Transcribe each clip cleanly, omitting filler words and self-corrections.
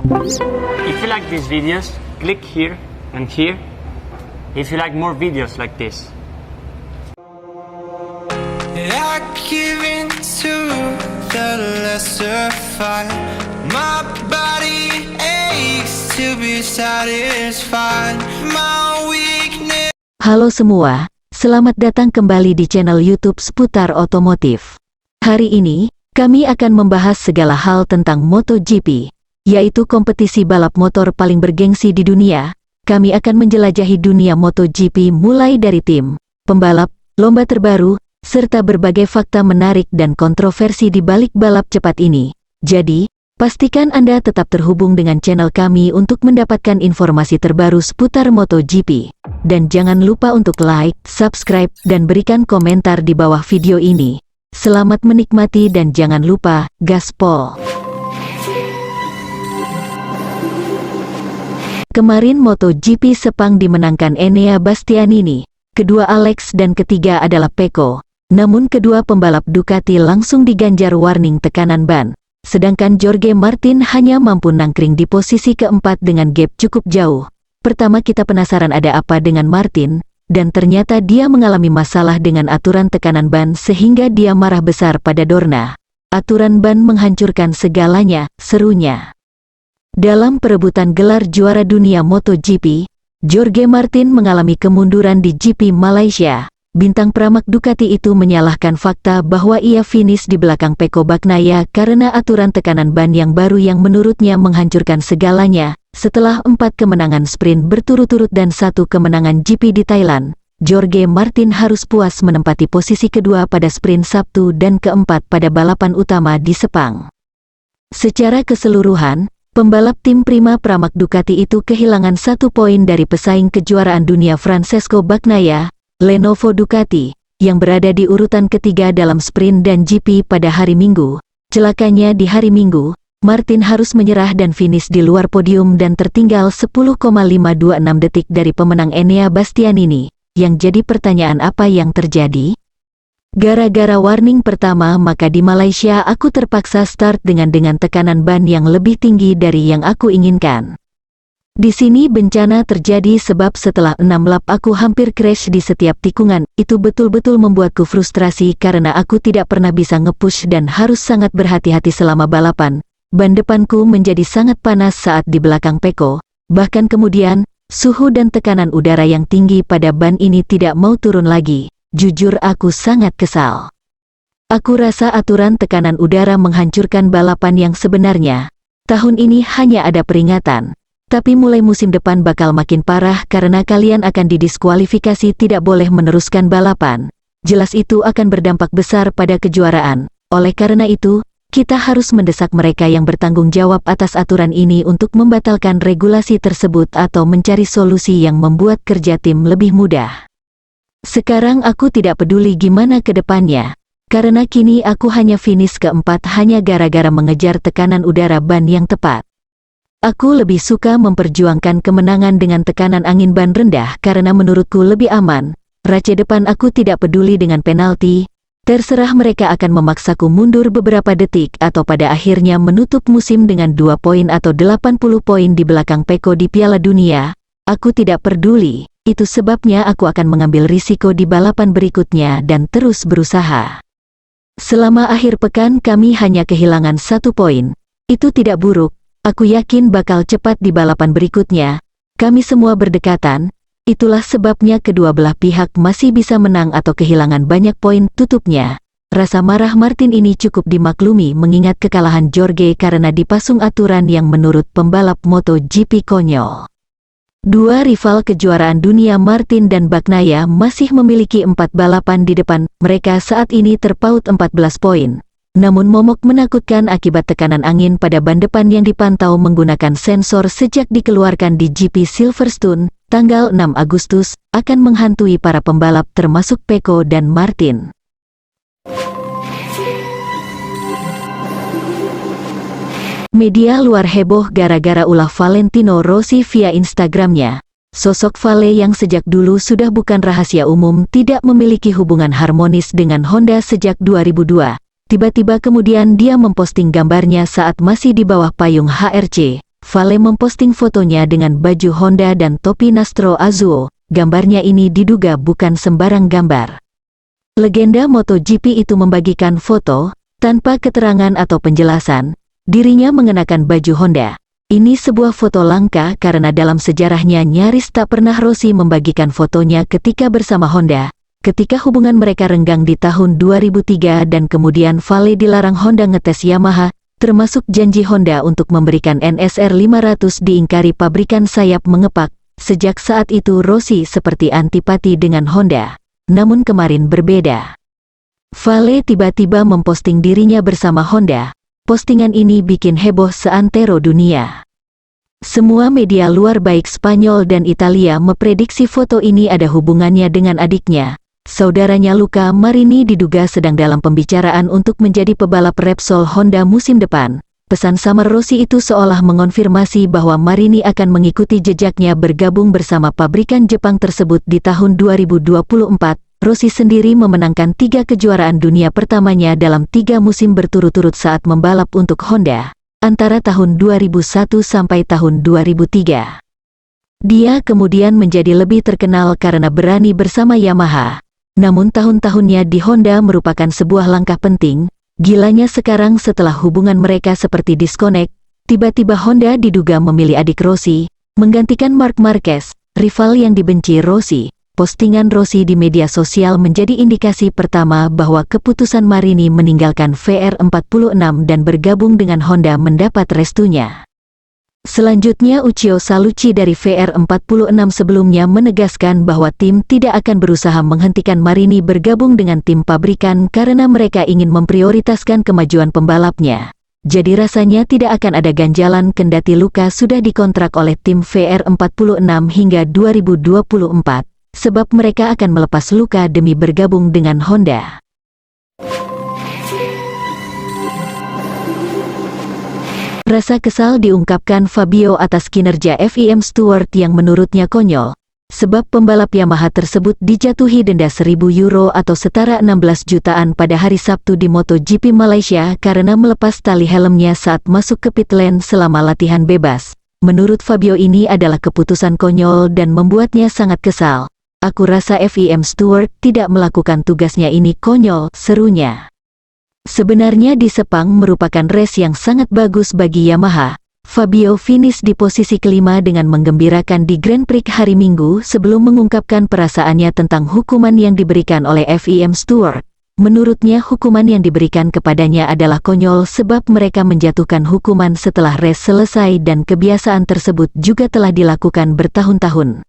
If you like these videos, click here and here if you like more videos like this. I give in to the lesser fight. My body aches to be satisfied. My weakness. Halo semua, selamat datang kembali di channel YouTube seputar otomotif. Hari ini, kami akan membahas segala hal tentang MotoGP, yaitu kompetisi balap motor paling bergengsi di dunia. Kami akan menjelajahi dunia MotoGP mulai dari tim, pembalap, lomba terbaru, serta berbagai fakta menarik dan kontroversi di balik balap cepat ini. Jadi, pastikan Anda tetap terhubung dengan channel kami untuk mendapatkan informasi terbaru seputar MotoGP. Dan jangan lupa untuk like, subscribe, dan berikan komentar di bawah video ini. Selamat menikmati dan jangan lupa, gaspol! Kemarin MotoGP Sepang dimenangkan Enea Bastianini, kedua Alex dan ketiga adalah Pecco. Namun kedua pembalap Ducati langsung diganjar warning tekanan ban, sedangkan Jorge Martin hanya mampu nangkring di posisi keempat dengan gap cukup jauh. Pertama kita penasaran ada apa dengan Martin, dan ternyata dia mengalami masalah dengan aturan tekanan ban sehingga dia marah besar pada Dorna. Aturan ban menghancurkan segalanya, serunya. Dalam perebutan gelar juara dunia MotoGP, Jorge Martin mengalami kemunduran di GP Malaysia. Bintang peramak Ducati itu menyalahkan fakta bahwa ia finish di belakang Pecco Bagnaia karena aturan tekanan ban yang baru yang menurutnya menghancurkan segalanya. Setelah 4 kemenangan sprint berturut-turut dan 1 kemenangan GP di Thailand, Jorge Martin harus puas menempati posisi kedua pada sprint Sabtu dan keempat pada balapan utama di Sepang. Secara keseluruhan, pembalap tim prima peramak Ducati itu kehilangan 1 poin dari pesaing kejuaraan dunia Francesco Bagnaia, Lenovo Ducati, yang berada di urutan ketiga dalam sprint dan GP pada hari Minggu. Celakanya di hari Minggu, Martin harus menyerah dan finish di luar podium dan tertinggal 10,526 detik dari pemenang Enea Bastianini. Yang jadi pertanyaan apa yang terjadi? Gara-gara warning pertama maka di Malaysia aku terpaksa start dengan tekanan ban yang lebih tinggi dari yang aku inginkan. Di sini bencana terjadi sebab setelah 6 lap aku hampir crash di setiap tikungan. Itu betul-betul membuatku frustrasi karena aku tidak pernah bisa nge-push dan harus sangat berhati-hati selama balapan. Ban depanku menjadi sangat panas saat di belakang Pecco. Bahkan kemudian, suhu dan tekanan udara yang tinggi pada ban ini tidak mau turun lagi. Jujur aku sangat kesal. Aku rasa aturan tekanan udara menghancurkan balapan yang sebenarnya. Tahun ini hanya ada peringatan. Tapi mulai musim depan bakal makin parah karena kalian akan didiskualifikasi tidak boleh meneruskan balapan. Jelas itu akan berdampak besar pada kejuaraan. Oleh karena itu, kita harus mendesak mereka yang bertanggung jawab atas aturan ini untuk membatalkan regulasi tersebut atau mencari solusi yang membuat kerja tim lebih mudah. Sekarang aku tidak peduli gimana ke depannya, karena kini aku hanya finish keempat hanya gara-gara mengejar tekanan udara ban yang tepat. Aku lebih suka memperjuangkan kemenangan dengan tekanan angin ban rendah karena menurutku lebih aman. Race depan aku tidak peduli dengan penalti. Terserah mereka akan memaksaku mundur beberapa detik atau pada akhirnya menutup musim dengan 2 poin atau 80 poin di belakang Pecco di Piala Dunia. Aku tidak peduli. Itu sebabnya aku akan mengambil risiko di balapan berikutnya dan terus berusaha. Selama akhir pekan kami hanya kehilangan 1 poin. Itu tidak buruk. Aku yakin bakal cepat di balapan berikutnya. Kami semua berdekatan. Itulah sebabnya kedua belah pihak masih bisa menang atau kehilangan banyak poin. Tutupnya, rasa marah Martin ini cukup dimaklumi mengingat kekalahan Jorge karena dipasung aturan yang menurut pembalap MotoGP konyol. Dua rival kejuaraan dunia Martin dan Bagnaia masih memiliki 4 balapan di depan mereka saat ini terpaut 14 poin. Namun momok menakutkan akibat tekanan angin pada ban depan yang dipantau menggunakan sensor sejak dikeluarkan di GP Silverstone, tanggal 6 Agustus, akan menghantui para pembalap termasuk Pecco dan Martin. Media luar heboh gara-gara ulah Valentino Rossi via Instagramnya. Sosok Vale yang sejak dulu sudah bukan rahasia umum tidak memiliki hubungan harmonis dengan Honda sejak 2002. Tiba-tiba kemudian dia memposting gambarnya saat masih di bawah payung HRC, Vale memposting fotonya dengan baju Honda dan topi Nastro Azzurro. Gambarnya ini diduga bukan sembarang gambar. Legenda MotoGP itu membagikan foto, tanpa keterangan atau penjelasan, dirinya mengenakan baju Honda. Ini sebuah foto langka karena dalam sejarahnya nyaris tak pernah Rossi membagikan fotonya ketika bersama Honda. Ketika hubungan mereka renggang di tahun 2003 dan kemudian Vale dilarang Honda ngetes Yamaha, termasuk janji Honda untuk memberikan NSR 500 diingkari pabrikan sayap mengepak. Sejak saat itu Rossi seperti antipati dengan Honda. Namun kemarin berbeda. Vale tiba-tiba memposting dirinya bersama Honda. Postingan ini bikin heboh seantero dunia. Semua media luar baik Spanyol dan Italia memprediksi foto ini ada hubungannya dengan adiknya. Saudaranya Luca Marini diduga sedang dalam pembicaraan untuk menjadi pebalap Repsol Honda musim depan. Pesan samar Rossi itu seolah mengonfirmasi bahwa Marini akan mengikuti jejaknya bergabung bersama pabrikan Jepang tersebut di tahun 2024. Rossi sendiri memenangkan 3 kejuaraan dunia pertamanya dalam 3 musim berturut-turut saat membalap untuk Honda, antara tahun 2001 sampai tahun 2003. Dia kemudian menjadi lebih terkenal karena berani bersama Yamaha. Namun tahun-tahunnya di Honda merupakan sebuah langkah penting. Gilanya sekarang setelah hubungan mereka seperti disconnect, tiba-tiba Honda diduga memilih adik Rossi, menggantikan Marc Marquez, rival yang dibenci Rossi. Postingan Rossi di media sosial menjadi indikasi pertama bahwa keputusan Marini meninggalkan VR46 dan bergabung dengan Honda mendapat restunya. Selanjutnya Uccio Salucci dari VR46 sebelumnya menegaskan bahwa tim tidak akan berusaha menghentikan Marini bergabung dengan tim pabrikan karena mereka ingin memprioritaskan kemajuan pembalapnya. Jadi rasanya tidak akan ada ganjalan kendati Luca sudah dikontrak oleh tim VR46 hingga 2024, sebab mereka akan melepas Luca demi bergabung dengan Honda. Rasa kesal diungkapkan Fabio atas kinerja FIM Stewart yang menurutnya konyol, sebab pembalap Yamaha tersebut dijatuhi denda 1.000 euro atau setara 16 jutaan pada hari Sabtu di MotoGP Malaysia karena melepas tali helmnya saat masuk ke pit lane selama latihan bebas. Menurut Fabio ini adalah keputusan konyol dan membuatnya sangat kesal. Aku rasa FIM Stewart tidak melakukan tugasnya, ini konyol, serunya. Sebenarnya di Sepang merupakan race yang sangat bagus bagi Yamaha. Fabio finish di posisi kelima dengan menggembirakan di Grand Prix hari Minggu sebelum mengungkapkan perasaannya tentang hukuman yang diberikan oleh FIM Stewart. Menurutnya hukuman yang diberikan kepadanya adalah konyol sebab mereka menjatuhkan hukuman setelah race selesai dan kebiasaan tersebut juga telah dilakukan bertahun-tahun.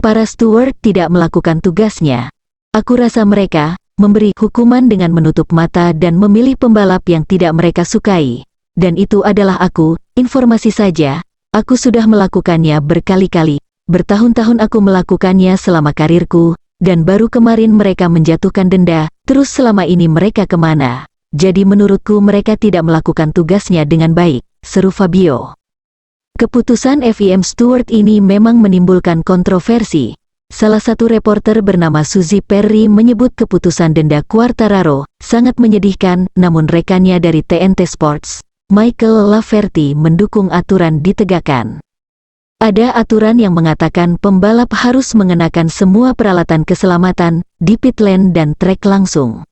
Para steward tidak melakukan tugasnya. Aku rasa mereka memberi hukuman dengan menutup mata dan memilih pembalap yang tidak mereka sukai. Dan itu adalah aku, informasi saja, aku sudah melakukannya berkali-kali, bertahun-tahun aku melakukannya selama karirku, dan baru kemarin mereka menjatuhkan denda, terus selama ini mereka kemana? Jadi menurutku mereka tidak melakukan tugasnya dengan baik, seru Fabio. Keputusan FIM Stewart ini memang menimbulkan kontroversi. Salah satu reporter bernama Suzy Perry menyebut keputusan denda Quartararo sangat menyedihkan, namun rekannya dari TNT Sports, Michael Laverty, mendukung aturan ditegakkan. Ada aturan yang mengatakan pembalap harus mengenakan semua peralatan keselamatan di pit lane dan trek langsung.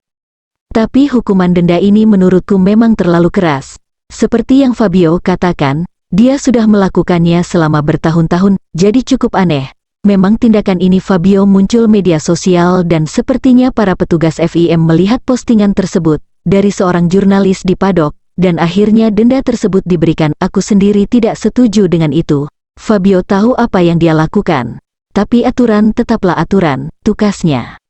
Tapi hukuman denda ini menurutku memang terlalu keras. Seperti yang Fabio katakan, dia sudah melakukannya selama bertahun-tahun, jadi cukup aneh. Memang tindakan ini Fabio muncul media sosial dan sepertinya para petugas FIM melihat postingan tersebut dari seorang jurnalis di paddock dan akhirnya denda tersebut diberikan. Aku sendiri tidak setuju dengan itu. Fabio tahu apa yang dia lakukan. Tapi aturan tetaplah aturan, tukasnya.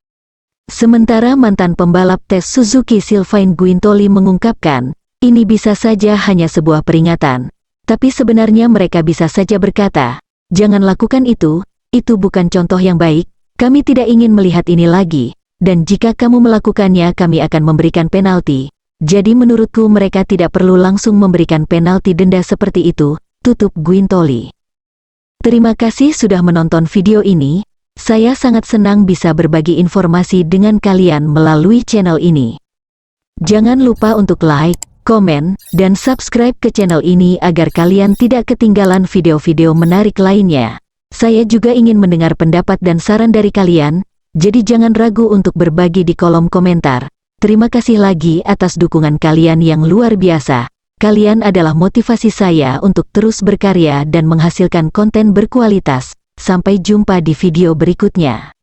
Sementara mantan pembalap tes Suzuki Sylvain Guintoli mengungkapkan, ini bisa saja hanya sebuah peringatan. Tapi sebenarnya mereka bisa saja berkata, jangan lakukan itu bukan contoh yang baik, kami tidak ingin melihat ini lagi, dan jika kamu melakukannya kami akan memberikan penalti. Jadi menurutku mereka tidak perlu langsung memberikan penalti denda seperti itu, tutup Guintoli. Terima kasih sudah menonton video ini, saya sangat senang bisa berbagi informasi dengan kalian melalui channel ini. Jangan lupa untuk like, komen, dan subscribe ke channel ini agar kalian tidak ketinggalan video-video menarik lainnya. Saya juga ingin mendengar pendapat dan saran dari kalian, jadi jangan ragu untuk berbagi di kolom komentar. Terima kasih lagi atas dukungan kalian yang luar biasa. Kalian adalah motivasi saya untuk terus berkarya dan menghasilkan konten berkualitas. Sampai jumpa di video berikutnya.